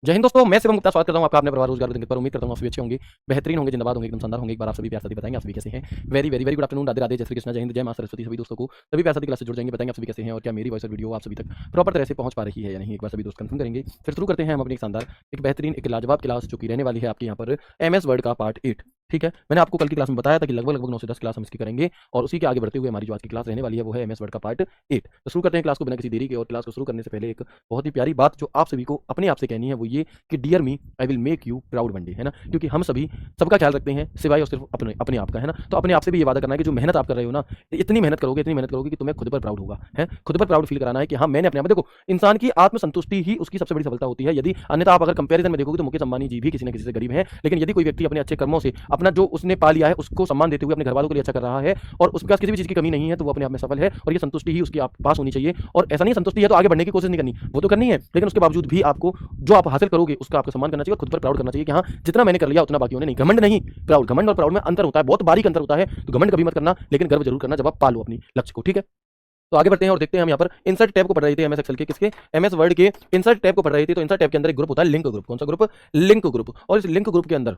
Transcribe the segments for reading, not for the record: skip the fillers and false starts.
जय हिंद दोस्तों, मैं शिवम गुप्ता स्वागत करता हूं आपका अपने परिवार रोजगार पर। उम्मीद करता हूं आप सभी अच्छे होंगे, बेहतरीन होंगे, जिंदाबाद होंगे, एकदम शानदार होंगे। एक बार आप सभी प्यार से बताएंगे आप सभी कैसे हैं। Very very very good afternoon, Radhe Radhe, जय श्री कृष्ण, जय हिंद, जय मां सरस्वती। सभी दोस्तों को सभी प्यार से क्लास से जुड़ जाएंगे, बताएंगे आप सभी कैसे हैं और क्या मेरी वॉइस और वीडियो आप सभी तक प्रॉपर तरह से पहुंच पा रही है या नहीं। एक बार सभी दोस्त कंफर्म करेंगे, फिर शुरू करते हैं हम अपनी एक शानदार, एक बेहतरीन, एक लाजवाब क्लास जो कि रहने वाली है आपके यहाँ पर MS वर्ड का पार्ट 8। ठीक है, मैंने आपको कल की क्लास में बताया था कि लगभग लगभग 9 से 10 क्लास हम इसकी करेंगे और उसी के आगे बढ़ते हुए हमारी जो आज की क्लास रहने वाली है वो है MS वर्ड का पार्ट 8। तो शुरू करते हैं क्लास को बिना किसी देरी के। और क्लास को शुरू करने से पहले एक बहुत ही प्यारी बात जो आप सभी को अपने आप से कहनी है वो ये कि dear me, I will make you proud one day, है ना। क्योंकि हम सभी सबका ख्याल रखते हैं सिवाय और सिर्फ अपने अपने आप का, है ना। तो अपने आप से भी ये वादा करना है कि जो मेहनत आप कर रहे हो ना, इतनी मेहनत करोगे कि तुम्हें खुद पर प्राउड होगा, है। खुद पर प्राउड फील कराना है कि हाँ मैंने अपने आप, देखो इंसान की आत्मसंतुष्टि ही उसकी सबसे बड़ी सफलता होती है। यदि अन्यथा आप अगर कंपैरिजन में देखोगे तो मुकेश अंबानी जी भी किसी न किसी से गरीब हैं, लेकिन यदि कोई व्यक्ति अपने अच्छे कर्मों से अपना जो उसने पा लिया है उसको सम्मान देते हुए अपने घर वालों के लिए अच्छा कर रहा है और उसके पास किसी भी चीज की कमी नहीं है, तो वो अपने आप में सफल है। और ये संतुष्टि ही उसकी आप पास होनी चाहिए। और ऐसा नहीं संतुष्टि है तो आगे बढ़ने की कोशिश नहीं करनी, वो तो करनी है, लेकिन उसके बावजूद भी आपको जो आप हासिल करोगे उसका आपको सम्मान करना चाहिए और खुद पर प्राउड करना चाहिए कि हाँ जितना मैंने कर लिया उतना बाकियों ने नहीं। घमंड नहीं, प्राउड। घमंड और प्राउड में अंतर होता है, बहुत बारीक अंतर होता है। तो घमंड कभी मत करना, लेकिन गर्व जरूर करना जब आप पालो अपनी लक्ष्य को। ठीक है, तो आगे बढ़ते हैं और देखते हैं हम यहाँ पर इंसर्ट टैब को पढ़ रहे थे MS एक्सेल के, किसके, MS वर्ड के इंसर्ट टैब को पढ़ रहे थे। तो इंसर्ट टैब के अंदर एक ग्रुप होता है लिंक ग्रुप। कौन सा ग्रुप? Link group. और इस लिंक ग्रुप के अंदर,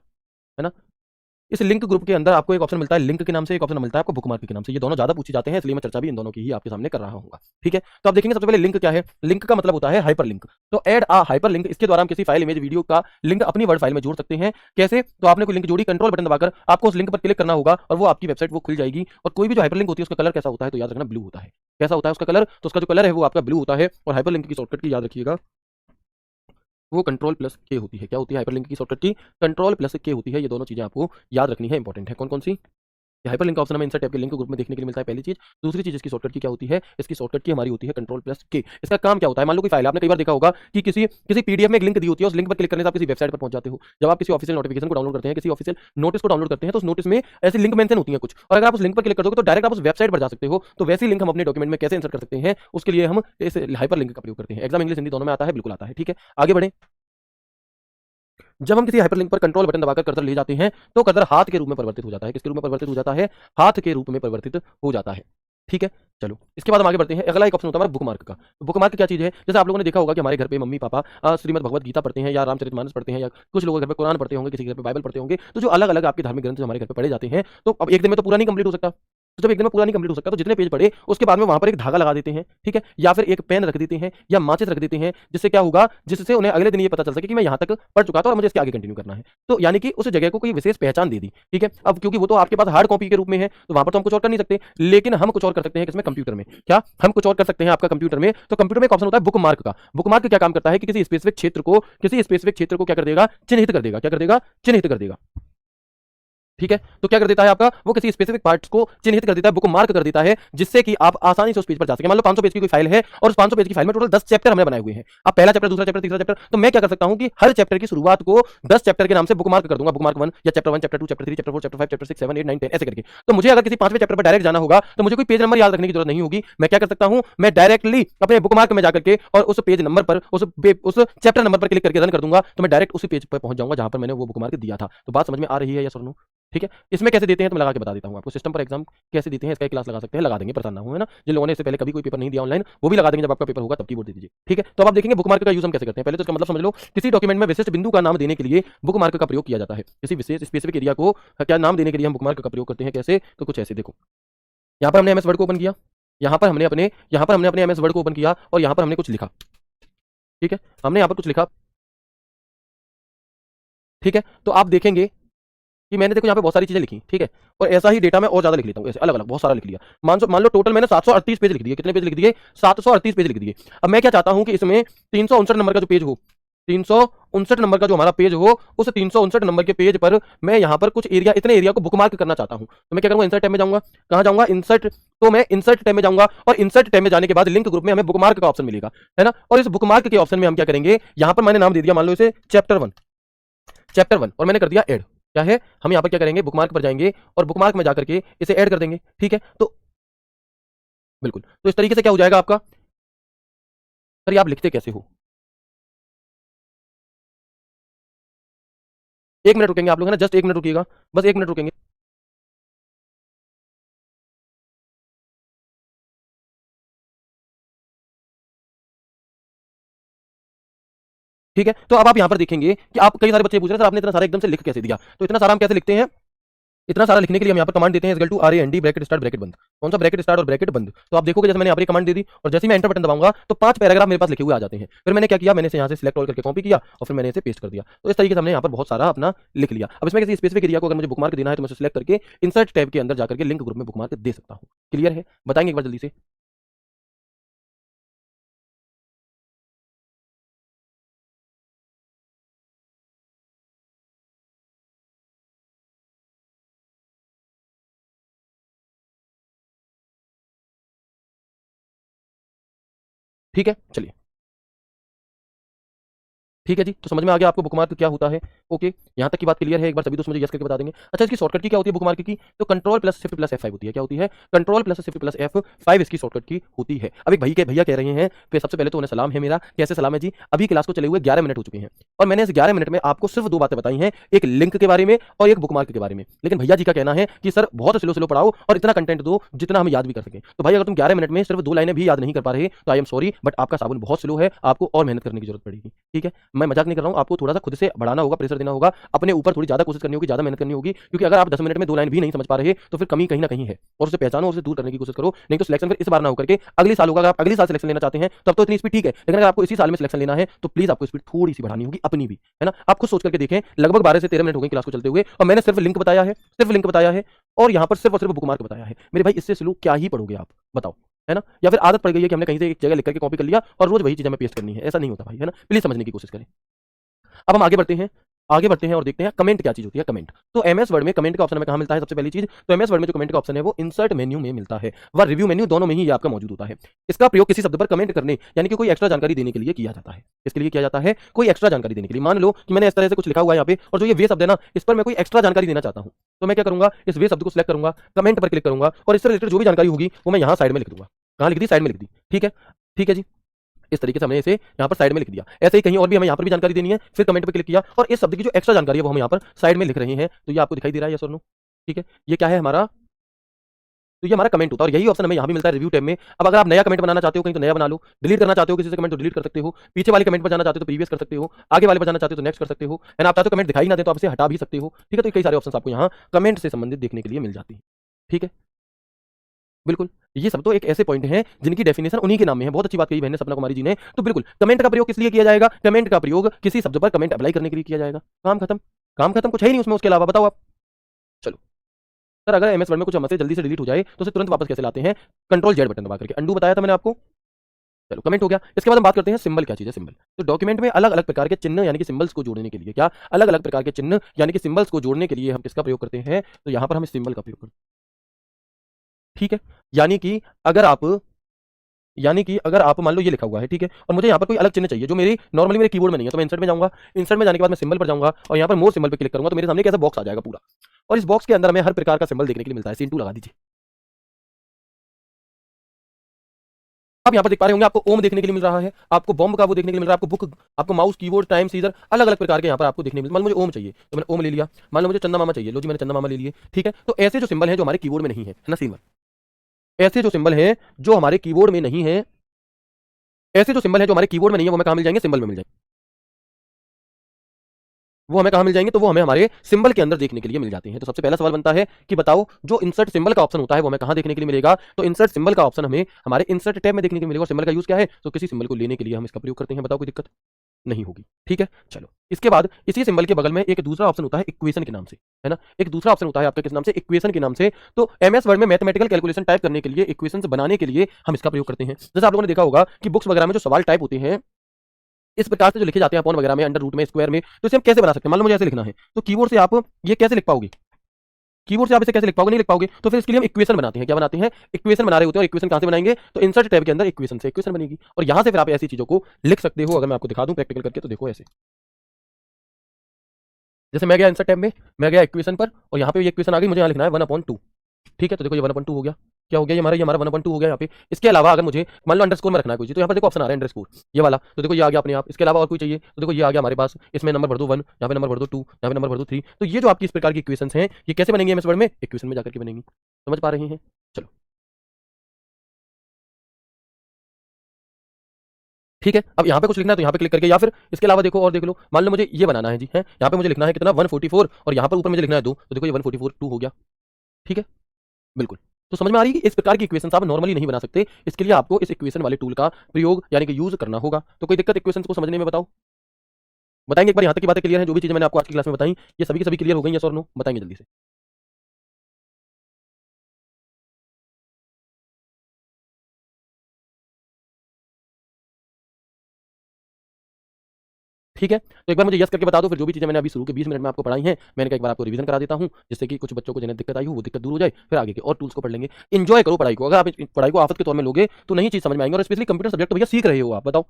है ना, इस लिंक ग्रुप के अंदर आपको एक ऑप्शन मिलता है लिंक के नाम से, एक ऑप्शन मिलता है आपको बुकमार्क के नाम से। ये दोनों ज्यादा पूछे जाते हैं, इसलिए मैं चर्चा भी इन दोनों की ही आपके सामने कर रहा हूँ। ठीक है, तो आप देखेंगे सबसे पहले लिंक क्या है। लिंक का मतलब होता है हाइपर लिंक। तो ऐड आ हाइपर लिंक, इसके द्वारा हम किसी फाइल, इमेज, वीडियो का लिंक अपनी वर्ड फाइल में जोड़ सकते हैं। कैसे? तो आपने कोई लिंक जोड़ी, कंट्रोल बटन दबाकर आपको उस लिंक पर क्लिक करना होगा और वो आपकी वेबसाइट वो खुल जाएगी। और कोई भी जो हाइपर लिंक होती है उसका कलर कैसा होता है, तो याद रखना ब्लू होता है। कैसा होता है उसका कलर? तो उसका जो कलर है वो आपका ब्लू होता है। और हाइपर लिंक की शॉर्टकट की याद रखिएगा, वो कंट्रोल प्लस के होती है। क्या होती है हाइपरलिंक की शॉर्टकट की? कंट्रोल प्लस के होती है। ये दोनों चीजें आपको याद रखनी है, इंपॉर्टेंट है। कौन कौन सी? हाइपरलिंक का ऑप्शन हमें इंसर्ट टैब के लिंक ग्रुप में देखने के लिए मिलता है, पहली चीज। दूसरी चीज इसकी शॉर्टकट की क्या होती है? इसकी शॉर्टकट की हमारी होती है कंट्रोल प्लस के। इसका काम क्या होता है? मान लो कोई फाइल, आपने कई बार देखा होगा कि किसी किसी पीडीएफ में एक लिंक दी होती है, उस लिंक पर क्लिक करने से आप किसी वेबसाइट पर पहुंच जाते हो। जब आप किसी ऑफिशियल नोटिफिकेशन को डाउनलोड करते हैं, किसी ऑफिशियल नोटिस को डाउनलोड करते हैं, तो उस नोटिस में ऐसी लिंक मेंशन होती है कुछ, और अगर आप उस लिंक पर क्लिक कर दोगे तो डायरेक्ट आप उस वेबसाइट पर जा सकते हो। तो वैसी लिंक हम अपने डॉक्यूमेंट में कैसे इंसर्ट कर सकते हैं, उसके लिए हम इस हाइपर लिंक का प्रयोग करते हैं। एग्जाम इंग्लिश हिंदी दोनों में आता है, बिल्कुल आता है। ठीक है, आगे बढ़े। जब हम किसी हाइपरलिंक पर कंट्रोल बटन दबाकर कर्सर ले जाते हैं तो कर्सर हाथ के रूप में परिवर्तित हो जाता है। किसके रूप में परिवर्तित हो जाता है? हाथ के रूप में परिवर्तित हो जाता है। ठीक है, चलो इसके बाद हम आगे बढ़ते हैं। अगला एक ऑप्शन होता है हमारा बुकमार्क का। बुकमार्क क्या चीज है? जैसे आप लोगों ने देखा होगा कि हमारे घर पे मम्मी पापा श्रीमद् भगवत गीता पढ़ते हैं या रामचरितमानस पढ़ते हैं, या कुछ लोग घर पे कुरान पढ़ते होंगे, किसी के घर पे बाइबल पढ़ते होंगे। तो जो अलग अलग आपके धार्मिक ग्रंथ जो हमारे घर पे पढ़े जाते हैं, तो अब एक दिन में तो पूरा नहीं कंप्लीट हो सकता। तो जब एक दिन में पूरा नहीं कंप्लीट हो सकता तो जितने पेज पढ़े उसके बाद में वहां पर एक धागा लगा देते हैं। ठीक है, या फिर एक पेन रख देते हैं या माचिस रख देते हैं, जिससे क्या होगा, जिससे उन्हें अगले दिन ये पता चल सके कि मैं यहाँ तक पढ़ चुका था और मुझे इसके आगे कंटिन्यू करना है। तो यानी कि उस जगह को कोई विशेष पहचान दे दी। ठीक है, अब क्योंकि वो तो आपके पास हार्ड कॉपी के रूप में है तो वहां पर तो हम कुछ और कर नहीं सकते, लेकिन हम कुछ और कर सकते हैं। किसमें? कंप्यूटर में। क्या हम कुछ और कर सकते हैं आपका कंप्यूटर में? तो कंप्यूटर में एक ऑप्शन होता है बुक मार्क का। बुक मार्क क्या काम करता है कि किसी स्पेसिफिक क्षेत्र को क्या कर देगा? चिन्हित कर देगा। क्या कर देगा? चिन्हित कर देगा। ठीक है, तो क्या कर देता है आपका, वो किसी स्पेसिफिक पार्ट्स को चिन्हित कर देता है, बुक मार्क कर देता है, जिससे कि आप आसानी से उस पेज पर जा सके। मान लो 500 पेज की कोई फाइल है और उस 500 पेज की फाइल में टोटल 10 चैप्टर हमने बनाए हुए हैं। अब पहला चैप्टर, दूसरा चैप्टर, तीसरा चैप्टर, तो मैं क्या कर सकता हूं कि हर चैप्टर की शुरुआत को 10 चैप्टर के नाम से बुक मार्क कर दूंगा। बुक मार्क 1 या chapter 1, chapter 2, chapter 3, chapter 4, chapter 5, chapter 6, 7, 8, 9, 10 ऐसे करके। तो मुझे अगर किसी 5वें चैप्टर पर डायरेक्ट जाना होगा तो मुझे कोई पेज नंबर याद रखने की जरूरत नहीं होगी। मैं क्या कर सकता हूं, मैं डायरेक्टली अपने बुक मार्क में जाकर के और उस पेज नंबर पर, उस चैप्टर नंबर पर क्लिक करके रन कर दूंगा, तो मैं डायरेक्ट उसी पेज पर पहुंच जाऊंगा जहां पर मैंने वो बुक मार्क दिया था। तो बात समझ में आ रही है या सुनो? ठीक है, इसमें कैसे देते हैं तो मैं लगा के बता देता हूं आपको। सिस्टम पर एग्जाम कैसे देते हैं इसका एक क्लास लगा सकते हैं, लगा देंगे, परेशान ना हो, है ना। जिन लोगों ने इससे पहले कभी कोई पेपर नहीं दिया ऑनलाइन, वो भी लगा देंगे, जब आपका पेपर होगा तब कीबोर्ड दे दीजिए। ठीक है, तो अब आप देखेंगे बुक मार्क का यूज हम कैसे करते हैं। पहले तो इसका मतलब समझ लो, किसी डॉक्यूमेंट में विशिष्ट बिंदु का नाम देने के लिए बुक मार्क का प्रयोग किया जाता है। किसी विशेष स्पेसिफिक एरिया को क्या नाम देने के लिए हम बुक मार्क का प्रयोग करते हैं। कैसे? तो कुछ ऐसे देखो, यहाँ पर हमने MS वर्ड को ओपन किया, यहाँ पर हमने अपने MS वर्ड को ओपन किया और यहाँ पर हमने कुछ लिखा। ठीक है, हमने यहाँ पर कुछ लिखा। ठीक है, तो आप देखेंगे कि मैंने, देखो यहाँ पे बहुत सारी चीजें लिखी। ठीक है, और ऐसा ही डेटा मैं और ज्यादा लिख लेता हूँ, ऐसे अलग अलग बहुत सारा लिख लिया। मान लो टोटल मैंने 738 पेज लिख दिए। कितने पेज लिख दिए? 738 पेज लिख दिए। अब मैं क्या चाहता हूं कि इसमें 359 नंबर का जो पेज हो, 359 नंबर का जो हमारा पेज हो, उस 359 नंबर के पेज पर मैं यहाँ पर कुछ एरिया, इतने एरिया को बुकमार्क करना चाहता हूं। तो मैं क्या करूंगा, इंसर्ट टैब में जाऊंगा। कहां जाऊंगा? इंसर्ट। तो मैं इंसर्ट टैब में जाऊंगा और इंसर्ट टैब में जाने के बाद लिंक ग्रुप में हमें बुकमार्क का ऑप्शन मिलेगा, है ना। और इस बुकमार्क के ऑप्शन में हम क्या करेंगे, यहाँ पर मैंने नाम दे दिया, मान लो इसे चैप्टर 1 और मैंने कर दिया ऐड। क्या है, हम यहाँ पर क्या करेंगे, बुकमार्क पर जाएंगे और बुकमार्क में जाकर के इसे ऐड कर देंगे। ठीक है, तो बिल्कुल, तो इस तरीके से क्या हो जाएगा आपका। सर ये आप लिखते कैसे हो? 1 मिनट रुकेंगे आप लोग, है ना, जस्ट 1 मिनट रुकिएगा, बस 1 मिनट रुकेंगे। ठीक है, तो अब आप यहाँ पर देखेंगे कि आप कई सारे बच्चे पूछ रहे हैं सर आपने इतना सारा एकदम से लिख कैसे दिया, तो इतना सारा हम कैसे लिखते हैं, इतना सारा लिखने के लिए हम यहाँ पर कमांड देते हैं equal to RAND bracket start bracket बंद। कौन सा ब्रैकेट स्टार्ट और ब्रैकेट बंद, तो आप देखोगे जैसे मैंने यहाँ पर कमांड दे दी और जैसे ही मैं एंटर बटन दबाऊंगा तो 5 पैराग्राफ मेरे पास लिखे हुए आ जाते हैं। फिर मैंने क्या किया, मैंने इसे यहाँ से सिलेक्ट ऑल करके कॉपी किया और फिर मैंने इसे पेस्ट कर दिया। तो इस तरीके से हमने यहाँ पर बहुत सारा अपना लिख लिया। अब इसमें किसी स्पेसिफिक एरिया को अगर मुझे बुकमार्क देना है तो मैं सिलेक्ट करके इंसर्ट टैब के अंदर जाकर के लिंक ग्रुप में बुकमार्क दे सकता हूँ। क्लियर है, बताएंगे एक बार जल्दी से। ठीक है, चलिए ठीक है जी, तो समझ में आ गया आपको बुकमार्क क्या होता है। ओके, यहाँ तक की बात क्लियर है, एक बार सभी दोस्त मुझे यस करके बता देंगे। अच्छा, इसकी शॉर्टकट की क्या होती है बुकमार्क की, तो control plus shift plus F5 होती है। क्या होती है, control plus shift plus F5 इसकी शॉर्टकट की होती है। अब एक भैया कह रहे हैं कि सबसे पहले तो उन्हें सलाम है मेरा, कैसे सलाम है जी। अभी क्लास को चले हुए 11 मिनट हो चुके हैं और मैंने इस 11 मिनट में आपको सिर्फ 2 बातें बताई हैं, एक लिंक के बारे में और एक बुकमार्क के बारे में। लेकिन भैया जी का कहना है कि सर बहुत स्लो स्लो पढ़ाओ और इतना कंटेंट दो जितना हम याद भी कर सकें। तो भाई अगर तुम 11 मिनट में सिर्फ 2 लाइनें भी याद नहीं कर पा रहे तो आई एम सॉरी, बट आपका साबुन बहुत स्लो है, आपको और मेहनत करने की जरूरत पड़ेगी। ठीक है, मैं मजाक नहीं कर रहा हूँ, आपको थोड़ा सा खुद से बढ़ाना होगा, प्रेशर देना होगा, अपने ऊपर थोड़ी ज्यादा कोशिश करनी होगी, ज्यादा मेहनत करनी होगी। क्योंकि अगर आप 10 मिनट में 2 लाइन भी नहीं समझ पा रहे तो फिर कमी कहीं ना कहीं है और उसे पहचानो और उसे दूर करने की कोशिश करो। नहीं तो सिलेक्शन फिर इस बार ना होकर के अगले साल होगा। अगर आप अगले साल सिलेक्शन लेना चाहते हैं तब तो इतनी स्पीड ठीक है, लेकिन अगर आपको इसी साल में सिलेक्शन लेना है तो प्लीज आपको स्पीड थोड़ी सी बढ़ानी होगी अपनी भी, है ना। आप खुद सोच करके देखें, लगभग 12 से 13 मिनट हो गए क्लास को चलते हुए और मैंने सिर्फ लिंक बताया है, सिर्फ लिंक बताया है और यहाँ पर सिर्फ और सिर्फ बुकमार्क बताया है। मेरे भाई इससे स्लो क्या ही पढ़ोगे आप, बताओ, है ना। या फिर आदत पड़ गई है कि हमने कहीं से एक जगह लिख करके कॉपी कर लिया और रोज वही चीज हमें पेस्ट करनी है, ऐसा नहीं होता भाई, है ना। प्लीज समझने की कोशिश करें। अब हम आगे बढ़ते हैं और देखते हैं कमेंट क्या चीज होती है। कमेंट, तो एमएस वर्ड में कमेंट का ऑप्शन हमें कहां मिलता है, सबसे पहली चीज तो एमएस वर्ड में जो कमेंट का ऑप्शन है वो इंसर्ट मेन्यू में मिलता है व रिव्यू मेन्यू, दोनों में ही ये आपका मौजूद होता है। इसका प्रयोग किसी शब्द पर कमेंट करने यानी कि कोई एक्स्ट्रा जानकारी देने के लिए किया जाता है। इसके लिए किया जाता है कोई एक्स्ट्रा जानकारी देने के लिए। मान लो कि मैंने इस तरह से कुछ लिखा हुआ है यहाँ पे और जो ये वे शब्द है ना, इस पर मैं कोई एक्स्ट्रा जानकारी देना चाहता हूँ, तो मैं क्या करूंगा, इस वे शब्द को सिलेक्ट करूंगा, कमेंट पर क्लिक करूंगा और इससे रिलेटेड जो भी जानकारी होगी वो मैं यहाँ साइड में लिख दूंगा। कहाँ लिख दी, साइड में लिख दी। ठीक है, ठीक है जी, इस तरीके से हमने इसे यहाँ पर साइड में लिख दिया। ऐसे ही कहीं और भी हमें यहाँ पर भी जानकारी देनी है, फिर कमेंट पे क्लिक किया और इस शब्द की जो एक्स्ट्रा जानकारी है वो हम यहाँ पर साइड में लिख रहे हैं। तो ये आपको दिखाई दे रहा है, यस और नो। ठीक है, ये क्या है हमारा, तो ये हमारा कमेंट होता है और यही ऑप्शन हमें यहाँ भी मिलता है रिव्यू टैब में। अब अगर आप नया कमेंट बनाना चाहते हो कहीं तो नया बना लो, डिलीट करना चाहते हो किसी से कमेंट तो डिलीट कर सकते हो, पीछे वाले कमेंट पर जाना चाहते हो तो प्रीवियस कर सकते हो, आगे वाले पर जाना चाहते हो तो नेक्स्ट कर सकते हो, है ना। आप चाहते हो कमेंट दिखाई ना दे तो आप इसे हटा भी सकते हो। ठीक है, तो कई सारे ऑप्शन आपको यहाँ कमेंट से संबंधित देखने के लिए मिल जाती है। ठीक है, बिल्कुल, ये सब तो एक ऐसे पॉइंट हैं जिनकी डेफिनेशन उन्हीं के नाम में है। बहुत अच्छी बात कही बहन ने सपना कुमारी जी ने। तो बिल्कुल कमेंट का प्रयोग किस लिए किया जाएगा, कमेंट का प्रयोग किसी शब्द पर कमेंट अप्लाई करने के लिए किया जाएगा। काम खत्म, काम खत्म, कुछ है ही नहीं उसमें उसके अलावा, बताओ आप। चलो सर, अगर एमएस वर्ड में कुछ हमसे जल्दी से डिलीट हो जाए तो उसे तुरंत वापस कैसे लाते हैं, कंट्रोल जेड बटन दबा करके। अंडू बताया था मैंने आपको। चलो कमेंट हो गया, इसके बाद हम बात करते हैं सिंबल क्या चीज है। सिंबल, तो डॉक्यूमेंट में अलग अलग प्रकार के चिन्ह यानी कि सिंबल्स को जोड़ने के लिए, क्या अलग अलग प्रकार के चिन्ह यानी कि सिंबल्स को जोड़ने के लिए हम किसका प्रयोग करते हैं, तो यहाँ पर हम सिंबल का प्रयोग करते हैं। ठीक है, यानी कि अगर आप मान लो ये लिखा हुआ है, ठीक है, और मुझे यहाँ पर कोई अलग चिन्ह चाहिए जो मेरी नॉर्मली मेरे कीबोर्ड में नहीं है, तो मैं इंसर्ट में जाऊंगा, इंसर्ट में जाने के बाद मैं सिंबल पर जाऊंगा और यहाँ पर मोर सिंबल पर क्लिक करूंगा तो मेरे सामने एक ऐसा बॉक्स आ जाएगा पूरा, और इस बॉक्स के अंदर हमें हर प्रकार का सिंबल देखने के लिए मिलता है। सीन 2 लगा दीजिए। आप यहाँ पर देख पा रहे होंगे आपको ओम देखने के लिए मिल रहा है, आपको बॉम्ब का वो देखने के लिए मिल रहा है, आपको बुक, आपको माउस, कीबोर्ड, टाइम, सीजर, अलग अलग प्रकार के यहाँ पर आपको देखने मिल। मान लो मुझे ओम चाहिए तो मैंने ओम ले लिया। मान लो मुझे चंदा मामा चाहिए, लो जी मैंने चंदा मामा ले लिए। ठीक है, तो ऐसे जो सिंबल है जो हमारे कीबोर्ड में नहीं है ना, सिंबल, ऐसे जो सिंबल है जो हमारे कीबोर्ड में नहीं है, ऐसे जो सिंबल है जो हमारे कीबोर्ड में नहीं है वो हमें कहाँ मिल जाएंगे, सिंबल में मिल जाएंगे। वो हमें कहाँ मिल जाएंगे, तो वो हमें हमारे सिंबल के अंदर देखने के लिए मिल जाते हैं। तो सबसे पहला सवाल बनता है कि बताओ जो इंसर्ट सिंबल का ऑप्शन होता है वो हमें कहाँ देखने के लिए मिलेगा, तो इंसर्ट सिंबल का ऑप्शन हमें हमारे इंसर्ट टैब में देखने के लिए मिलेगा। और सिंबल का यूज क्या है, तो किसी सिंबल को लेने के लिए हम इसका प्रयोग करते हैं। बताओ कोई दिक्कत नहीं होगी। ठीक है, चलो इसके बाद इसी सिंबल के बगल में एक दूसरा ऑप्शन होता है इक्वेशन के नाम से, है ना। एक दूसरा ऑप्शन होता है आपका किस नाम से, इक्वेशन के नाम से। तो एमएस वर्ड में मैथमेटिकल कैलकुलेशन टाइप करने के लिए, इक्वेशन बनाने के लिए हम इसका प्रयोग करते हैं। जैसे आप लोगों ने देखा होगा कि बुक्स वगैरह में जो सवाल टाइप होते हैं इस प्रकार से जो लिखे जाते हैं अपॉन वगैरह में, अंडर रूट में, स्क्वायर में, तो इसे हम कैसे बना सकते हैं। मान लो मुझे ऐसे लिखना है तो कीबोर्ड से आप ये कैसे लिख पाओगे, कीबोर्ड से आप इसे कैसे लिख पाओगे, नहीं लिख पाओगे। तो फिर इसके लिए हम इक्वेशन बनाते हैं। क्या बनाते हैं, इक्वेशन बना रहे होते हैं। और इक्वेशन कहां से बनाएंगे, तो इंसर्ट टैब के अंदर इक्वेशन से इक्वेशन बनेगी और यहां से फिर आप ऐसी चीजों को लिख सकते हो। अगर मैं आपको दिखा दूं प्रैक्टिकल करके तो देखो ऐसे, जैसे मैं गया इंसर्ट टैब में, मैं गया इक्वेशन पर और यहाँ पे ये इक्वेशन आ गई, मुझे यहाँ लिखना है 1/2। ठीक है, तो देखो ये 1/2 हो गया। क्या हो गया, ये हमारा 1/2 हो गया यहाँ पे। इसके अलावा अगर मुझे मान लो अंडरस्कोर में रखना है कोई चीज, तो यहाँ पर देखो ऑप्शन आ रहा है अंडरस्कोर, ये वाला, तो देखो ये आ गया अपने आप। इसके अलावा और कोई चाहिए तो देखो ये आ गया हमारे पास, इसमें नंबर भर दो 1, यहाँ पे नंबर भर दो 2, यहाँ पे नंबर भर दो 3। तो ये जो आपकी इस प्रकार की इक्वेशन हैं ये कैसे बनेंगे एमएस वर्ड में, इक्वेशन में जाकर के बनेंगी। समझ पा रहे हैं, चलो ठीक है, अब यहाँ पे कुछ लिखना है तो यहाँ पे क्लिक करके, या फिर इसके अलावा देखो और देख लो, मान लो मुझे ये बनाना है जी, है यहाँ पे मुझे लिखना है कितना 144 और यहाँ पर ऊपर मुझे लिखना है 2, तो देखो ये 144 2 हो गया। ठीक है, बिल्कुल। तो समझ में आ रही है कि इस प्रकार की इक्वेशन आप नॉर्मली नहीं बना सकते, इसके लिए आपको इस इक्वेशन वाले टूल का प्रयोग यानी कि यूज करना होगा। तो कोई दिक्कत इक्वेशन को समझने में बताओ, बताएंगे एक बार, यहाँ तक की बातें क्लियर है? जो भी चीजें मैंने आपको आज की क्लास में बताई ये सभी की सभी क्लियर हो गई, यस और नो? बताएंगे जल्दी से। ठीक है, तो एक बार मुझे यस करके बता दो, फिर जो भी चीजें मैंने अभी शुरू के 20 मिनट में आपको पढ़ाई हैं मैंने कहा एक बार आपको रिवीजन करा देता हूं, जिससे कि कुछ बच्चों को जिन्हें दिक्कत आई हो वो दिक्कत दूर हो जाए, फिर आगे के और टूल्स को पढ़ लेंगे। एंजॉय करो पढ़ाई को, अगर आप पढ़ाई को आफत के तौर में लोगे तो नई चीज समझ में आएंगे, और स्पेशली कंप्यूटर सब्जेक्ट तो भैया सीख रहे हो आप, बताओ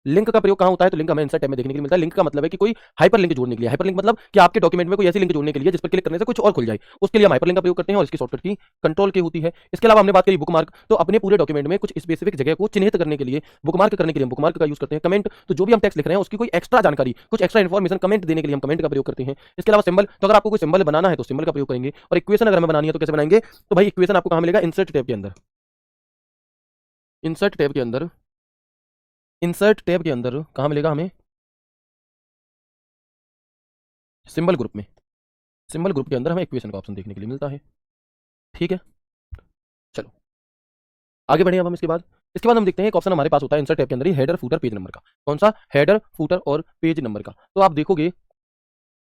लिंक का प्रयोग कहाँ होता है? तो लिंक हमें इंसर्ट टैब में देखने के लिए मिलता है। लिंक का मतलब है कि कोई हाइपर लिंक जोड़ने के लिए, हाइपर लिंक मतलब कि आपके डॉक्यूमेंट में कोई ऐसी लिंक जोड़ने के लिए जिस पर क्लिक करने से कुछ और खुल जाए, उसके लिए हम हाइपर लिंक का प्रयोग करते हैं, और इसकी शॉर्टकट की कंट्रोल की होती है। इसके अलावा हमने बात करी बुकमार्क, तो अपने पूरे डॉक्यूमेंट में कुछ स्पेसिफिक जगह को चिन्हित करने के लिए, बुकमार्क करने के लिए हम बुकमार्क का यूज करते हैं। कमेंट, तो जो भी हम टेक्स्ट लिख रहे हैं उसकी कोई एक्स्ट्रा जानकारी, कुछ एक्स्ट्रा इन्फॉर्मेशन कमेंट देने के लिए हम कमेंट का प्रयोग करते हैं। इसके अलावा सिंबल, तो अगर आपको कोई सिंबल बनाना है तो सिंबल का प्रयोग करेंगे, और इक्वेशन अगर हमें बनानी है तो कैसे बनाएंगे? तो भाई इक्वेशन आपको कहाँ मिलेगा? इंसर्ट टैब के अंदर, इंसर्ट टैब के अंदर, इंसर्ट टैब के अंदर कहाँ मिलेगा हमें? सिंबल ग्रुप में, सिंबल ग्रुप के अंदर हमें इक्वेशन का ऑप्शन देखने के लिए मिलता है। ठीक है, चलो आगे बढ़े अब हम। इसके बाद हम देखते हैं एक ऑप्शन हमारे पास होता है इंसर्ट टैब के अंदर ही, हेडर फूटर पेज नंबर का। कौन सा? हेडर फूटर और पेज नंबर का। तो आप देखोगे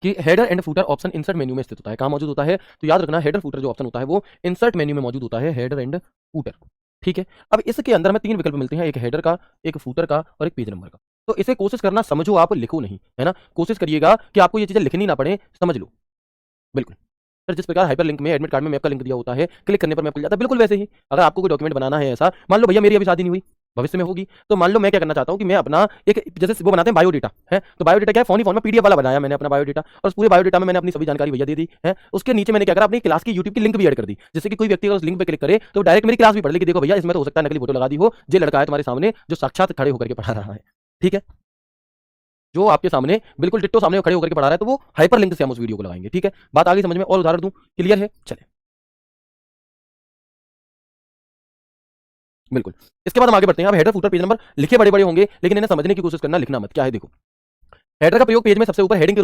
कि header and footer option insert menu में स्थित होता है। कहाँ मौजूद होता है? तो याद रखना हेडर फूटर जो ऑप्शन होता है वो इंसर्ट मेन्यू में मौजूद होता है, हेडर एंड फूटर। ठीक है, अब इसके अंदर हमें 3 विकल्प मिलते हैं, एक हेडर का, एक फूटर का और एक पेज नंबर का। तो इसे कोशिश करना समझो, आप लिखो नहीं, है ना? कोशिश करिएगा कि आपको ये चीजें लिखनी ना पड़े, समझ लो। बिल्कुल सर, जिस प्रकार हाइपर लिंक में एडमिट कार्ड में मैप का लिंक दिया होता है, क्लिक करने पर मैप खुल जाता है, बिल्कुल वैसे ही अगर आपको कोई डॉक्यूमेंट बनाना है ऐसा, मान लो भैया मेरी अभी शादी नहीं हुई, भविष्य में होगी, तो मान लो मैं क्या करना चाहता हूँ कि मैं अपना एक जैसे वो बनाते हैं बायोडेटा है, तो बायोडेटा क्या है? फोन ही फोन में पीडीएफ वाला बनाया मैंने अपना बायोडेटा, और उस पूरे बायोडेटा में मैंने अपनी सभी जानकारी भैया दे दी है। उसके नीचे मैंने क्या करा? अपनी क्लास की यूट्यूब की लिंक भी ऐड कर दी, जिससे कि कोई व्यक्ति अगर उस लिंक पर क्लिक करे तो डायरेक्ट मेरी क्लास भी पढ़ ले कि देखो भैया इसमें तो हो सकता है नकली फोटो लगा दी हो, ये लड़का है तुम्हारे सामने जो साक्षात खड़े होकर के पढ़ा रहा है। ठीक है, जो आपके सामने बिल्कुल डिट्टो सामने खड़े होकर के पढ़ा रहा है, तो वो हाइपर लिंक से हम उस वीडियो को लगाएंगे। ठीक है, बात आगे समझ में? और उदाहरण दूं, क्लियर है? चले बिल्कुल, इसके बाद हम आगे बढ़ते हैं। अब हेडर फुटर पेज नंबर लिखे बड़े बड़े होंगे, लेकिन इन्हें समझने की कोशिश करना, लिखना मत। क्या है देखो, हेडर का प्रयोग पेज में सबसे ऊपर हेडिंग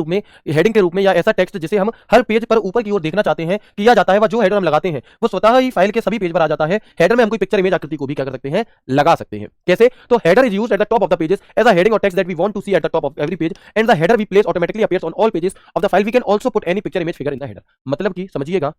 के रूप में, या ऐसा टेक्स्ट जिसे हम हर पेज पर ऊपर की ओर देखना चाहते हैं किया जाता है, वह जो हेडर हम लगाते हैं वो स्वतः ही फाइल के सभी पेज पर आ जाता है। हेडर में हम कोई पिक्चर, इमेज, आकृति को भी क्या कर सकते हैं? लगा सकते हैं। कैसे? तो header is used at the top of the pages as a heading और text that we want to see at the top of every page, and the header we place automatically appears on all pages of the file. We can also put any picture, image, figure in the header. मतलब कि समझिएगा,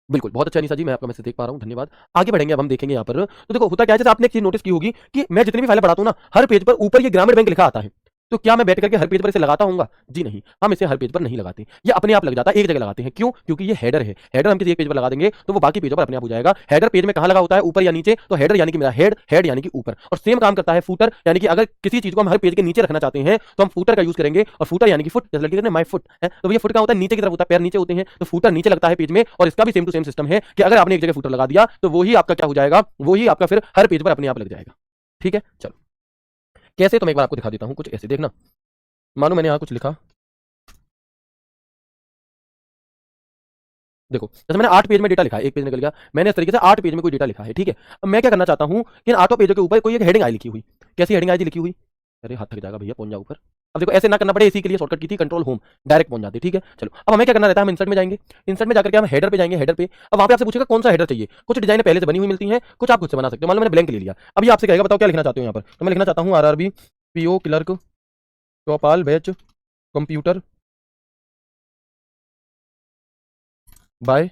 बिल्कुल बहुत अच्छा अनीसा जी, मैं आपका message देख पा रहा हूं, धन्यवाद। आगे बढ़ेंगे, अब हम देखेंगे यहाँ पर। तो देखो होता क्या है, जैसे आपने एक चीज नोटिस की होगी कि मैं जितनी भी फाइलें पढ़ाता हूं ना, हर पेज पर ऊपर ये ग्रामीण बैंक लिखा आता है। तो क्या मैं बैठ करके हर पेज पर इसे लगाता हूंगा? जी नहीं, हम इसे हर पेज पर नहीं लगाते, ये अपने आप लग जाता है, एक जगह लगाते हैं। क्यों? क्योंकि ये हेडर है। हेडर हम किसी एक पेज पर लगा देंगे तो वो बाकी पेजों पर अपने आप हो जाएगा। हेडर पेज में कहां लगा होता है? ऊपर या नीचे? तो हेडर यानी कि मेरा हेड, हेड यानी कि ऊपर। और सेम काम करता है फूटर, यानी कि अगर किसी चीज को हम हर पेज के नीचे रखना चाहते हैं तो हम फूटर का यूज करेंगे, और फूटर यानी कि फुट, जैसे लड़के कहते हैं माय फुट है, तो ये फुट का होता है नीचे की तरफ होता है, पैर नीचे होते हैं, तो फूटर नीचे लगता है पेज में। और इसका भी सेम टू सेम सिस्टम है कि अगर आपने एक जगह फूटर लगा दिया तो वही आपका क्या हो जाएगा? वही आपका फिर हर पेज पर अपने आप लग जाएगा। ठीक है, चलो कैसे, तो मैं एक बार आपको दिखा देता हूं कुछ ऐसे। देखना, मानो मैंने यहाँ कुछ लिखा, देखो जैसे मैंने 8 पेज में डेटा लिखा है, एक पेज निकल गया, मैंने इस तरीके से 8 पेज में कोई डेटा लिखा है। ठीक है, अब मैं क्या करना चाहता हूँ, इन 8 पेजों के ऊपर कोई एक हेडिंग आई लिखी हुई। कैसी हेडिंग आई थी लिखी हुई? अरे हाथ थक जाएगा भैया, पहुंच जाओ ऊपर। अब देखो ऐसे ना करना पड़े, इसी के लिए शॉर्टकट की थी कंट्रोल होम, डायरेक्ट पहुंच जाते। ठीक है, चलो अब हमें क्या करना रहता है, हम इंसर्ट में जाएंगे, इंसर्ट में जाकर के हम हेडर पे जाएंगे। हेडर पे अब वहां पे आपसे पूछेगा कौन सा हेडर चाहिए। कुछ डिजाइन पहले से बनी हुई मिलती है, कुछ आप खुद से बना सकते हो। मान लो मैंने ब्लैंक ले लिया, अब ये आपसे कहेगा बताओ क्या लिखना चाहते हो यहाँ पर, तो मैं लिखना चाहता हूँ RRB PO clerk Chaupal batch computer by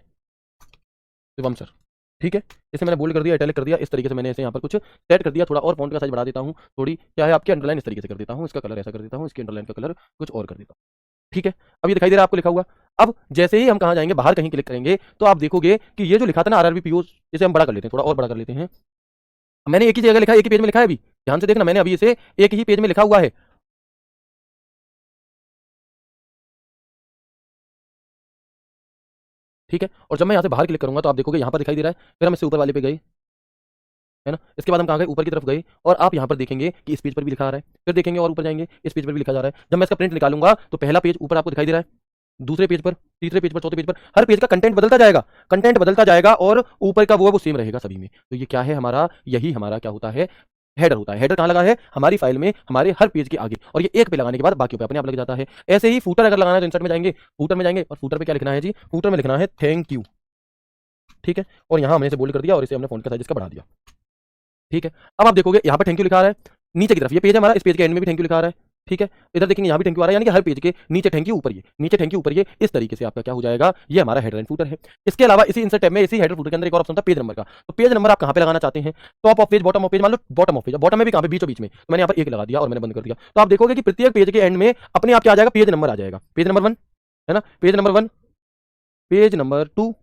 Shivam sir. ठीक है, इसे मैंने बोल्ड कर दिया, इटैलिक कर दिया, इस तरीके से मैंने इसे यहाँ पर कुछ सेट कर दिया। थोड़ा और फॉन्ट का साइज बढ़ा देता हूँ, थोड़ी क्या है आपकी अंडरलाइन इस तरीके से कर देता हूँ, इसका कलर ऐसा कर देता हूँ, इसकी अंडरलाइन का कलर कुछ और कर देता हूँ। ठीक है, अब ये दिखाई दे रहा है आपको लिखा हुआ। अब जैसे ही हम कहाँ जाएंगे, बाहर कहीं क्लिक करेंगे, तो आप देखोगे कि ये जो लिखा था ना आरआरबी पीओ, इसे हम बड़ा कर लेते हैं, थोड़ा और बड़ा कर लेते हैं। मैंने एक ही जगह लिखा है, एक ही पेज में लिखा है, अभी ध्यान से देखना, मैंने अभी इसे एक ही पेज में लिखा हुआ है। ठीक है, और जब मैं यहाँ से बाहर क्लिक करूंगा तो आप देखोगे यहाँ पर दिखाई दे रहा है, फिर हम इससे ऊपर वाले पे गए, है ना? इसके बाद हम कहाँ गए? ऊपर की तरफ गए, और आप यहाँ पर देखेंगे कि इस पेज पर भी लिखा आ रहा है, फिर देखेंगे और ऊपर जाएंगे, इस पेज पर भी लिखा जा रहा है। जब मैं इसका प्रिंट निकालूंगा तो पहला पेज ऊपर आपको दिखाई दे रहा है, दूसरे पेज पर, तीसरे पेज पर, चौथे पेज पर, हर पेज का कंटेंट बदलता जाएगा, कंटेंट बदलता जाएगा, और ऊपर का वो है वो सेम रहेगा सभी में। तो ये क्या है हमारा? यही हमारा क्या होता है? हेडर होता है। हेडर कहाँ लगा है? हमारी फाइल में, हमारे हर पेज के आगे, और ये एक पे लगाने के बाद बाकियों पे अपने आप लग जाता है। ऐसे ही फूटर अगर लगाना है तो इंसर्ट में जाएंगे, फूटर में जाएंगे और फूटर पे क्या लिखना है जी? फूटर में लिखना है थैंक यू। ठीक है, और यहाँ हमने इसे बोल्ड कर दिया और इसे हमने फॉन्ट का साइज इसका बढ़ा दिया। ठीक है, अब आप देखोगे यहाँ पर थैंक यू लिखा आ रहा है नीचे की तरफ, ये पेज है हमारा, इस पेज के एंड में भी थैंक यू लिखा आ रहा है। ठीक है, इधर देखेंगे यहाँ भी थैंक यू आ रहा है, यानी कि हर पेज के नीचे थैंक यू, ऊपर ये, नीचे थैंक यू, ऊपर ये, इस तरीके से आपका क्या हो जाएगा? ये हमारा हेडर एंड फूटर है। इसके अलावा इसी इंसर्ट टैब में, इसी हेडर फूटर के अंदर एक और ऑप्शन था पेज नंबर का। तो पेज नंबर आप कहाँ पे लगाना चाहते हैं? Top of page, bottom of page, मान लो बॉटम ऑफ पेज, बॉटम में भी कहाँ पे? बीचों बीच में। तो मैंने यहाँ पर एक लगा दिया और मैंने बंद कर दिया। तो आप देखोगे कि प्रत्येक पेज के एंड में अपने आप क्या आ जाएगा? पेज नंबर आ जाएगा। पेज नंबर 1 है ना, page number 1, page number 2,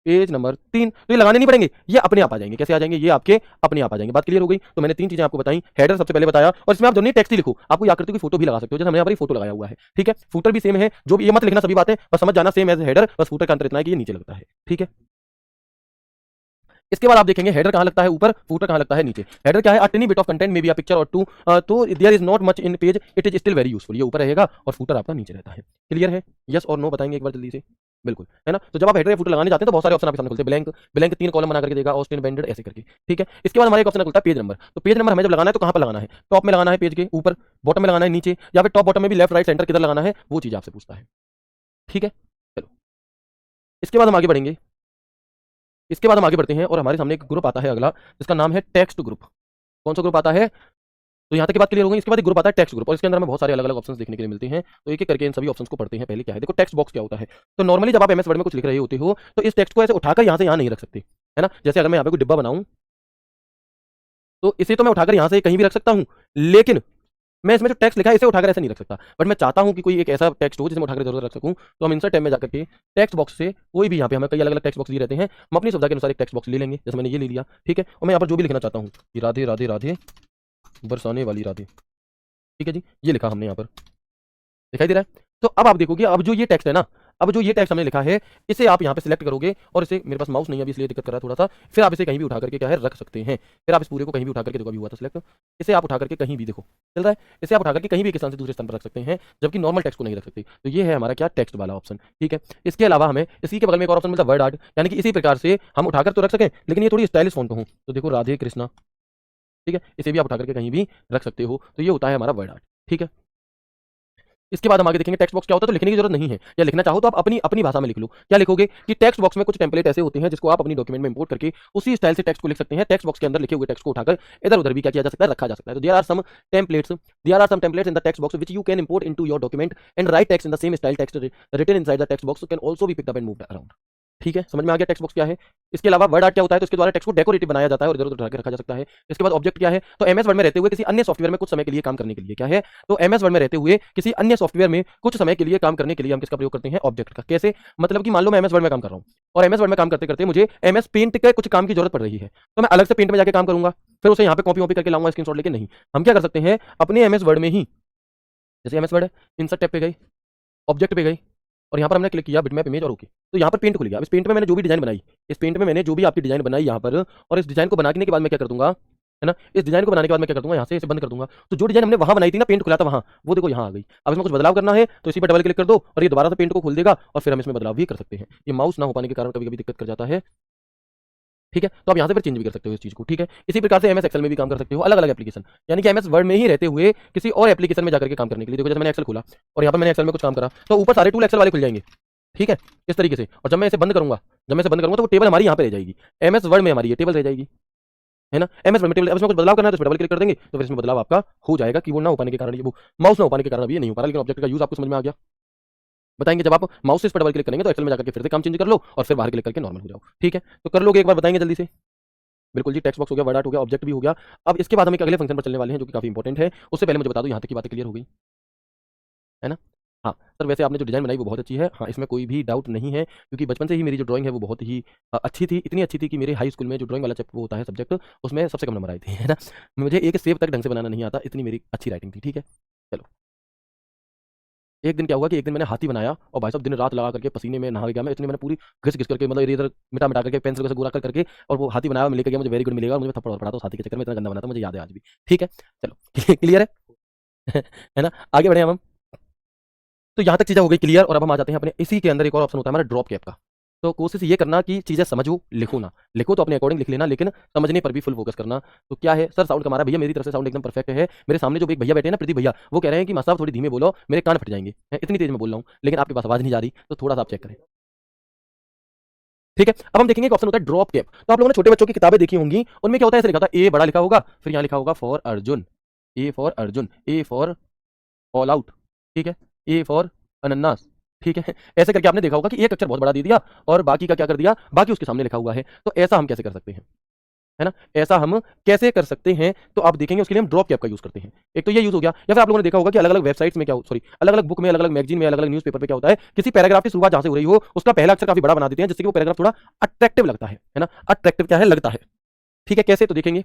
page number 3। तो ये लगाने नहीं पड़ेंगे, ये अपने आप आ जाएंगे। कैसे आ जाएंगे? ये आपके अपने आप आ जाएंगे। बात क्लियर हो गई? तो मैंने 3 चीजें आपको बताई। हेडर सबसे पहले बताया, और इसमें आप दोनों टेक्स्ट ही लिखो, आपको याद करते हो कि फोटो भी लगा सकते हो, जैसे हमने यहाँ पर फोटो लगाया हुआ है। ठीक है, फूटर भी सेम है, जो भी, ये मत लिखना सभी बातें, बस समझ जाना सेम एज हेडर, बस फूटर का अंतर इतना है कि ये नीचे लगता है। ठीक है, इसके बाद आप देखेंगे हेडर कहाँ लगता है? ऊपर, फूटर कहाँ लगता है? नीचे। हेडर क्या है? A tiny bit of content, may be a picture और टू, तो there is not much in page, it is still very useful. ये ऊपर रहेगा और फूटर आपका नीचे रहता है। क्लियर है? यस और नो बताएंगे एक बार जल्दी से। बिल्कुल, है ना। तो जब आप हेडर या फूटर लगाने जाते हैं तो बहुत सारे ऑप्शन आपके सामने खुलते हैं। ब्लैंक, ब्लैंक 3 कॉलम बना करके देगा, ऑस्टिन बैंडेड, ऐसे करके। ठीक है, इसके बाद हमारे एक ऑप्शन खुलता है पेज नंबर। तो पेज नंबर हमें जब लगाना है तो कहाँ पर लगाना है? टॉप में लगाना है, पेज के ऊपर, बॉटम में लगाना है, नीचे, या फिर टॉप बॉटम में भी लेफ्ट राइट सेंटर किधर लगाना है, वो चीज आपसे पूछता है। ठीक है, चलो इसके बाद हम आगे बढ़ेंगे। इसके बाद हम आगे बढ़ते हैं और हमारे सामने एक ग्रुप आता है अगला, जिसका नाम है टेक्स्ट ग्रुप। कौन सा ग्रुप आता है? तो यहाँ तक की बात क्लियर हो गई। इसके बाद एक ग्रुप आता है टेक्स्ट ग्रुप, और इसके अंदर हमें बहुत सारे अलग अलग ऑप्शंस देखने के लिए मिलते हैं। तो एक एक करके इन सभी ऑप्शंस को पढ़ते हैं। पहले क्या है? देखो टेक्स्ट बॉक्स क्या होता है। तो नॉर्मली जब आप एमएस वर्ड में कुछ लिख रहे होते हो तो इस टेक्स्ट को ऐसे उठाकर यहाँ से यहाँ नहीं रख सकते, है ना। जैसे अगर मैं यहाँ पे कोई डिब्बा बनाऊं तो इसे तो मैं उठाकर यहाँ से कहीं भी रख सकता हूँ, लेकिन मैं इसमें जो टेक्स्ट लिखा है इसे उठाकर ऐसे नहीं रख सकता। बट मैं चाहता हूं कि कोई एक ऐसा टेक्स्ट हो जिसे मैं उठाकर जरूर रख सकूं, तो हम इंसर्ट टैब में जाकर के टेक्स्ट बॉक्स से कोई भी, यहाँ पे हमें कई अलग अलग टेक्स्ट बॉक्स दिए रहते हैं, हम अपनी सुविधा के अनुसार एक टेक्स्ट बॉक्स ले लेंगे। जैसे मैंने ये ले लिया, ठीक है, और मैं यहाँ पर जो भी लिखना चाहता हूँ कि राधे राधे राधे बरसाने वाली राधे, ठीक है जी, ये लिखा हमने यहाँ पर, दिखाई दे रहा है। तो अब आप देखोगे, अब जो ये टेक्स्ट है ना, अब जो ये टेक्स्ट हमने लिखा है, इसे आप यहाँ पे सिलेक्ट करोगे, और इसे, मेरे पास माउस नहीं है अभी इसलिए दिक्कत कर रहा है थोड़ा सा, फिर आप इसे कहीं भी उठा करके क्या है रख सकते हैं। फिर आप इस पूरे को कहीं भी उठा करके, देखो अभी हुआ था सिलेक्ट, इसे आप उठा करके कहीं भी, देखो चल रहा है, इसे आप उठा करके कहीं भी एक स्थान से दूसरे स्थान पर रख सकते हैं, जबकि नॉर्मल टेक्स्ट को नहीं रख सकते। तो ये है हमारा क्या? टेक्स्ट वाला ऑप्शन। ठीक है, इसके अलावा हमें इसी के बगल में एक और ऑप्शन मिलता है वर्ड आर्ट, यानी कि इसी प्रकार से हम उठाकर तो रख सकें, लेकिन ये थोड़ी स्टाइलिश फॉन्ट हो, तो देखो राधे कृष्णा, ठीक है, इसे भी आप उठा करके कहीं भी रख सकते हो। तो ये होता है हमारा वर्ड आर्ट। ठीक है, इसके बाद हम आगे देखेंगे टेक्स्ट बॉक्स क्या होता है। तो लिखने की जरूरत नहीं है, या लिखना चाहो तो आप अपनी अपनी भाषा में लिख लो। क्या लिखोगे कि टेक्स्ट बॉक्स में कुछ टेम्पलेट ऐसे होते हैं जिसको आप अपनी डॉक्यूमेंट में इंपोर्ट करके उसी स्टाइल से टेक्स्ट को लिख सकते हैं। टेक्स्ट बॉक्स के अंदर लिखे हुए टेक्स्ट को उठाकर इधर उधर भी क्या किया जा सकता है? रखा जा सकता है। तो there are some templates in the text box which you can import into your document and write text in the same style text written inside the text box can also be picked up and moved around. ठीक है, समझ में आ गया text box क्या है। इसके अलावा word art क्या होता है? तो इसके द्वारा टेक्स्ट को डेकोरेटिव बनाया जाता है और इधर उधर रखा जा सकता है। इसके बाद ऑब्जेक्ट क्या है? तो एमएस वर्ड में रहते हुए किसी अन्य सॉफ्टवेयर में कुछ समय के लिए काम करने के लिए क्या है? तो एमएस वर्ड में रहते हुए किसी अन्य सॉफ्टवेयर में कुछ समय के लिए काम करने के लिए हम किसका प्रयोग करते हैं? ऑब्जेक्ट का। कैसे? मतलब कि मान लो मैं एमएस वर्ड में काम कर रहा हूँ, और एमएस वर्ड में काम करते करते मुझे एमएस पेंट के कुछ काम की जरूरत पड़ रही है, तो मैं अलग से पेंट में जाकर काम करूंगा, फिर उसे यहाँ पे कॉपी वॉपी करके लाऊंगा स्क्रीनशॉट लेके? नहीं, हम क्या कर सकते हैं, अपने एमएस वर्ड में ही, जैसे एमएस वर्ड है, इंसर्ट टैब पे गए, ऑब्जेक्ट पे गए, और यहाँ पर हमने क्लिक किया बिटमैप इमेज और ओके, तो यहाँ पर पेंट खुल गया। इस पेंट में मैंने जो भी डिजाइन बनाई, इस पेंट में मैंने जो भी आपकी डिजाइन बनाई यहाँ पर, और इस डिजाइन को बनाने के बाद मैं क्या कर दूंगा, है ना, इस डिजाइन को बनाने के बाद मैं क्या कर दूंगा, यहाँ से इसे बंद कर दूंगा। तो जो डिजाइन हमने वहां बनाई थी ना, पेंट खुला था वहां, वो देखो यहाँ आ गई। अब इसमें कुछ बदलाव करना है तो इसी पर डबल क्लिक कर दो और ये दोबारा से पेंट को खोल देगा, और फिर हम इसमें बदलाव भी कर सकते हैं। ये माउस ना हो पाने के कारण कभी कभी दिक्कत कर जाता है। ठीक है, तो आप यहाँ से फिर चेंज भी कर सकते हो इस चीज को। ठीक है, इसी प्रकार से एमएस एक्सेल में भी काम कर सकते हो, अलग अलग एप्लीकेशन, यानी कि एमएस वर्ड में ही रहते हुए किसी और एप्लीकेशन में जाकर के काम करने के लिए। देखो जैसे मैंने एक्सेल खोला और यहाँ पर मैंने एक्सेल में कुछ काम करा, तो ऊपर सारे टूल एक्सेल वाले खुल जाएंगे। ठीक है, इस तरीके से। और जब मैं इसे बंद करूंगा, तो वो टेबल हमारी यहाँ पे रह जाएगी, एमएस वर्ड में हमारी ये टेबल रह जाएगी, है ना। एमएस वर्ड में टेबल, अब इसमें कुछ बदलाव करना है तो इसमें डबल क्लिक कर देंगे, तो फिर इसमें बदलाव आपका हो जाएगा। कीबोर्ड ना हो पाने के कारण, ये वो माउस ना हो पाने के कारण अभी ये नहीं हो पा रहा, लेकिन ऑब्जेक्ट का यूज आपको समझ में आ गया। बताएंगे जब आप माउस से इस पर डबल क्लिक करेंगे तो एक्सेल में जाकर के फिर से काम चेंज कर लो और फिर बाहर क्लिक करके नॉर्मल हो जाओ। ठीक है, तो कर लोगे एक बार, बताएंगे जल्दी से। बिल्कुल जी, टेक्स्ट बॉक्स हो गया, वर्ड आर्ट हो गया, ऑब्जेक्ट भी हो गया। अब इसके बाद हम एक अगले फंक्शन पर चलने वाले हैं जो कि काफी इंपॉर्टेंट है। उससे पहले मुझे बता दो यहाँ तक की बातें क्लियर हो गई, है ना। हाँ सर, वैसे आपने जो डिजाइन बनाई वो बहुत अच्छी है, हाँ इसमें कोई भी डाउट नहीं है, क्योंकि बचपन से ही मेरी जो ड्राइंग है वो बहुत ही अच्छी थी, इतनी अच्छी थी कि मेरे हाई स्कूल में जो ड्राइंग वाला वो होता है सब्जेक्ट, उसमें सबसे कम नंबर आए थे, है ना। मुझे एक सेब तक ढंग से बनाना नहीं आता, इतनी मेरी अच्छी राइटिंग थी। ठीक है, चलो। एक दिन क्या हुआ कि एक दिन मैंने हाथी बनाया, और भाई साहब दिन रात लगा करके पसीने में नहा गया मैं, इतनी मैंने पूरी घिस घिस करके, मतलब इधर मिटा मिटा करके पेंसिल से गोला कर करके, और वो हाथी बनाया, मैं लेकर गया, मुझे वेरी गुड मिलेगा, और मुझे थप्पड़ और पड़ा था उस हाथी के चक्कर में, इतना गंदा बना था, मुझे याद है आज भी। ठीक है, चलो क्लियर है है ना, आगे बढ़े हम। तो यहाँ तक चीज़ें हो गई क्लियर, और अब हम आ जाते हैं अपने इसी के अंदर एक और ऑप्शन होता है हमारा ड्रॉप कैप का। तो कोशिश ये करना कि चीज़ें समझो, लिखो ना। लिखो तो अपने अकॉर्डिंग लिख लेना, लेकिन समझने पर भी फुल फोकस करना। तो क्या है सर, साउंड हमारा भैया, मेरी तरफ से साउंड एकदम परफेक्ट है। मेरे सामने जो एक भैया बैठे हैं ना, प्रदीप भैया, वो कह रहे हैं कि मास्टर साहब थोड़ी धीमे बोलो, मेरे कान फट जाएंगे। इतनी तेज में बोल रहा हूँ, लेकिन आपके पास आवाज़ नहीं जा रही, तो थोड़ा सा आप चेक करें। ठीक है, अब हम देखेंगे एक ऑप्शन होता है ड्रॉप कैप। तो आप लोगों ने छोटे बच्चों की किताबें देखी होंगी, उनमें क्या होता है, ऐसे लिखा होता है, ए बड़ा लिखा होगा, फिर यहाँ लिखा होगा for Arjun, A for Arjun, A for all out, ठीक है, ए फॉर अनन्नास, ठीक है। ऐसे करके आपने देखा होगा कि एक अक्षर बहुत बड़ा दे दिया और बाकी का क्या कर दिया, बाकी उसके सामने लिखा हुआ है। तो ऐसा हम कैसे कर सकते हैं, है ना, ऐसा हम कैसे कर सकते हैं, तो आप देखेंगे उसके लिए हम ड्रॉप कैप का यूज करते हैं। एक तो ये यूज हो गया, या फिर आप लोगों ने देखा होगा कि अलग अलग वेबसाइट्स में क्या, सॉरी, अलग अलग बुक में, अलग अलग मैगजीन में, अलग अलग न्यूज़पेपर पे क्या होता है, किसी पैराग्राफ की शुरुआत जहां से हो रही हो, उसका पहला अक्षर काफी बड़ा बना देते हैं, जिससे कि वो पैराग्राफ थोड़ा अट्रैक्टिव लगता है ना। अट्रैक्टिव क्या है, लगता है। ठीक है, कैसे, तो देखेंगे।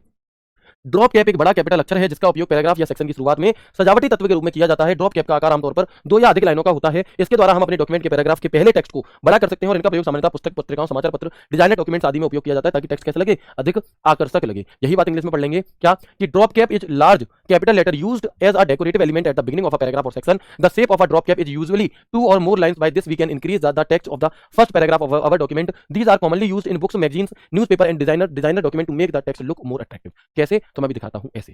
ड्रॉप कैप एक बड़ा कैपिटल अक्षर है जिसका उपयोग पैराग्राफ या सेक्शन की शुरुआत में सजावटी तत्व के रूप में किया जाता है। ड्रॉप कैप का आकार आमतौर पर 2 या अधिक लाइनों का होता है। इसके द्वारा हम अपने डॉक्यूमेंट के पैराग्राफ के पहले टेक्स्ट को बड़ा कर सकते हैं, और इनका प्रयोग सामान्यतः पुस्तक, पत्रिकाओं, समाचार पत्र, डिजाइनर डॉक्यूमेंट्स आदि में उपयोग किया जाता है, ताकि टेक्स्ट कैसे लगे, अधिक आकर्षक लगे। यही बात इंग्लिश में पढ़ लेंगे क्या, कि drop cap is large capital letter used as a decorative element at the beginning of a paragraph और section. The shape of a drop cap is usually 2 or more lines. By this we can increase the text of the first paragraph of our document. These are commonly used in books, magazines, newspaper and designer document to make the text look more attractive. कैसे, तो मैं भी दिखाता हूं ऐसे।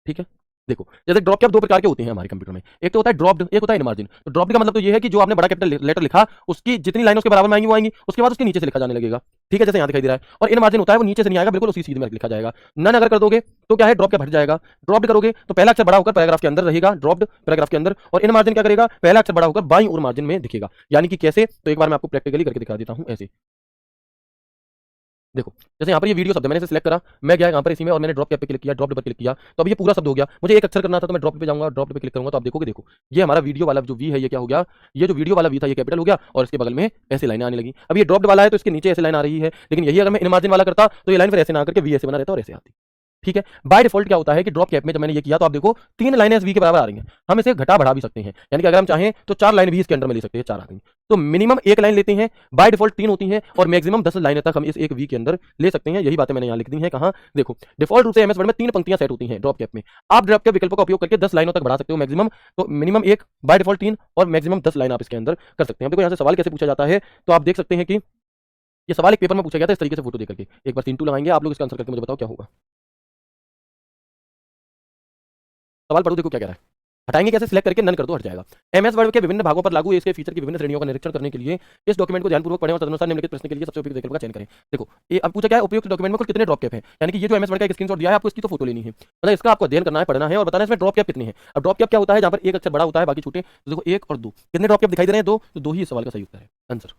ठीक है, देखो, जैसे ड्रॉप कैप 2 प्रकार के होते हैं हमारे कंप्यूटर में। एक तो होता है ड्रॉप्ड, एक होता है इन मार्जिन। तो ड्रॉप्ड का मतलब तो ये है कि जो आपने बड़ा कैपिटल लेटर लिखा, उसकी जितनी लाइन उसके बराबर में आएंगी वो आएंगी, उसके बाद उसके नीचे से लिखा जाने लगेगा। ठीक है, जैसे यहाँ दिखाई दे रहा है। और इन मार्जिन होता है वो नीचे से नहीं आएगा, बिल्कुल उसी सीध में लिखा जाएगा। नन अगर कर दोगे तो क्या है, ड्रॉप कैप हट जाएगा। ड्रॉप्ड करोगे तो पहला अक्षर बड़ा होकर पैराग्राफ के अंदर रहेगा, ड्रॉप्ड पैराग्राफ के अंदर। और इन मार्जिन क्या करेगा, पहला अक्षर बड़ा होकर बाईं ओर मार्जिन में दिखेगा। यानी कि कैसे, तो एक बार मैं आपको प्रैक्टिकली करके दिखा देता हूं ऐसे। देखो, जैसे यहाँ पर ये वीडियो शब्द है, मैंने इसे सिलेक्ट करा, मैं गया यहाँ पर इसी में और मैंने ड्रॉप कैप पे क्लिक किया, ड्रॉप पर क्लिक किया, तो अब ये पूरा शब्द हो गया। मुझे एक अक्षर करना था तो मैं ड्रॉप पे जाऊंगा, ड्रॉप पे क्लिक करूंगा, तो आप देखोगे, देखो ये हमारा वीडियो वाला जो वी है, ये क्या हो गया, ये जो वीडियो वाला वी था ये कैपिटल हो गया, और इसके बगल में ऐसे लाइनें आने लगी। अब ये ड्रॉप्ड वाला है तो इसके नीचे ऐसे लाइन आ रही है, लेकिन यही अगर मैं इन मार्जिन वाला करता तो ये लाइन फिर ऐसे ना करके वी ऐसे बना रहता और ऐसे आती। ठीक है, बाय डिफॉल्ट क्या होता है कि ड्रॉप कैप में जब मैंने ये किया तो आप देखो 3 लाइनें वी के बराबर आ रही हैं। हम इसे घटा बढ़ा भी सकते हैं, यानी कि अगर हम चाहें तो 4 लाइन भी इसके अंदर में ले सकते हैं, 4 आ गई। तो मिनिमम 1 लाइन लेते हैं, बाय डिफॉल्ट 3 होती हैं, और मैक्सिमम 10 लाइनें तक हम इस एक वी के अंदर ले सकते हैं। यही बातें मैंने यहाँ लिख दी हैं। कहाँ, देखो, डिफॉल्ट रूप से एमएस वर्ड में 3 पंक्तियां सेट होती हैं ड्रॉप कैप में। आप ड्रॉप कैप विकल्प का उपयोग करके 10 लाइनों तक बढ़ा सकते हो मैक्सिमम। तो मिनिमम 1, बाय डिफॉल्ट 3 और मैक्सिमम 10 लाइन आप इसके अंदर कर सकते हैं। देखो यहाँ से सवाल कैसे पूछा जाता है, तो आप देख सकते हैं कि ये सवाल एक पेपर में पूछा गया था इस तरीके से फोटो देकर के। एक बार 3 2 लगाएंगे, आप लोग इसका आंसर करके मुझे बताओ क्या होगा। सवाल पढ़ो, देखो क्या कह रहा है। हटाएंगे कैसे, सिलेक्ट करके नन कर दो, हट जाएगा। एमएस वर्ड के विभिन्न भागों पर लागू इसके फीचर की विभिन्न श्रेणियों का निरीक्षण करने के लिए इस डॉक्यूमेंट को ध्यानपूर्वक पढ़ें और तदनुसार निम्नलिखित प्रश्न के लिए सबसे उपयुक्त विकल्प का चयन करें। देखो, ये अब पूछा क्या है, उपयुक्त डॉक्यूमेंट में कुल कितने ड्रॉप कैप हैं, यानी कि ये जो एमएस वर्ड का एक स्क्रीनशॉट दिया है, आपको इसकी तो फोटो लेनी है, मतलब इसका आपको अध्ययन करना है, पढ़ना है और बताना है इसमें ड्रॉप कैप कितने हैं। अब ड्रॉप कैप क्या होता है, जहां पर एक अक्षर बड़ा होता है बाकी छोटे। तो देखो 1 और 2, कितने ड्रॉप कैप दिखाई दे रहे हैं, 2, तो 2 ही इस सवाल का सही उत्तर है, आंसर।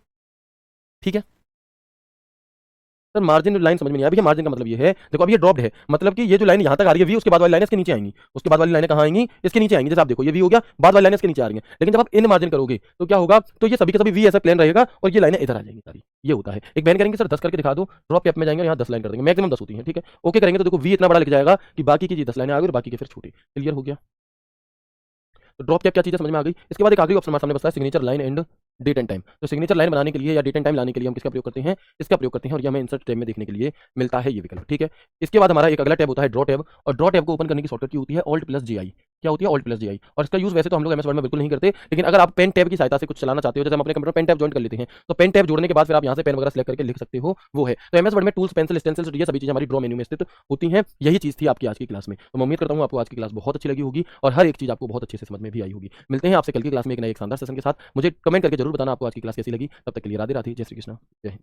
ठीक है सर, मार्जिन लाइन समझ में नहीं आया भैया। मार्जिन का मतलब ये है, देखो अब ये ड्रॉप्ड है, मतलब कि ये जो लाइन यहाँ तक आ रही है वी, उसके बाद वाली लाइन इसके नीचे आएंगी, उसके बाद वाली लाइनें कहाँ आएंगी, इसके नीचे आएंगी। जैसे आप देखो ये वी हो गया, बाद वाली लाइनें इसके नीचे आ रही हैं। लेकिन जब आप इन मार्जिन करोगे तो क्या होगा, तो ये सभी के सभी वी ऐसा प्लेन रहेगा और ये लाइनें इधर आ जाएंगी सारी। ये होता है। एक बहन करेंगे सर 10 करके दिखा दो, ड्रॉप कैप में जाएंगे, यहाँ 10 लाइन कर देंगे, मैक्सिमम 10 होती है। ठीक है, ओके करेंगे तो देखो वी इतना बड़ा लिख जाएगा कि बाकी की 10 लाइनें आ गई और बाकी के फिर छोटी। क्लियर हो गया। तो ड्रॉप कैप क्या चीज़ है समझ में आ गई। इसके बाद एक आखिरी ऑप्शन हमारे सामने बचता है signature line and date and time. तो सिग्नेचर लाइन बनाने के लिए या डेट एंड टाइम लाने के लिए हम किसका प्रयोग करते हैं, इसका प्रयोग करते हैं, और ये हमें इंसर्ट टैब में देखने के लिए मिलता है ये विकल्प। ठीक है, इसके बाद हमारा एक अगला टैब होता है ड्रॉ टैब, और ड्रॉ टैब को ओपन करने की शॉर्टकट की होती है Alt+GI। क्या होती है, Alt+GI। और इसका यूज वैसे तो हम लोग एमएस वर्ड में बिल्कुल नहीं करते, लेकिन अगर आप पेन टैब की सहायता से कुछ चलाना चाहते हो, जैसे हम अपने कंप्यूटर पेन टैब ज्वाइन कर लेते हैं, तो पेन टैब जोड़ने के बाद फिर आप यहाँ से पेन वगैरह सेलेक्ट करके लिख सकते हो, वो है। तो एमएस वर्ड में टूल्स, पेंसिल, स्टेंसिल, ये सभी चीजें हमारी ड्रॉ मेन्यू में स्थित होती हैं। यही चीज थी आपकी आज की क्लास में। तो मैं उम्मीद करता हूँ आपको आज की क्लास बहुत अच्छी लगी होगी और हर एक चीज आपको बहुत अच्छे से समझ में भी आई होगी। मिलते हैं आपसे कल की क्लास में एक नए एक शानदार सेशन के साथ। मुझे कमेंट करके जरूर बताना आपको आज की क्लास कैसी लगी। तब तक के लिए राधे राधे, जय श्री कृष्ण, जय हिंद।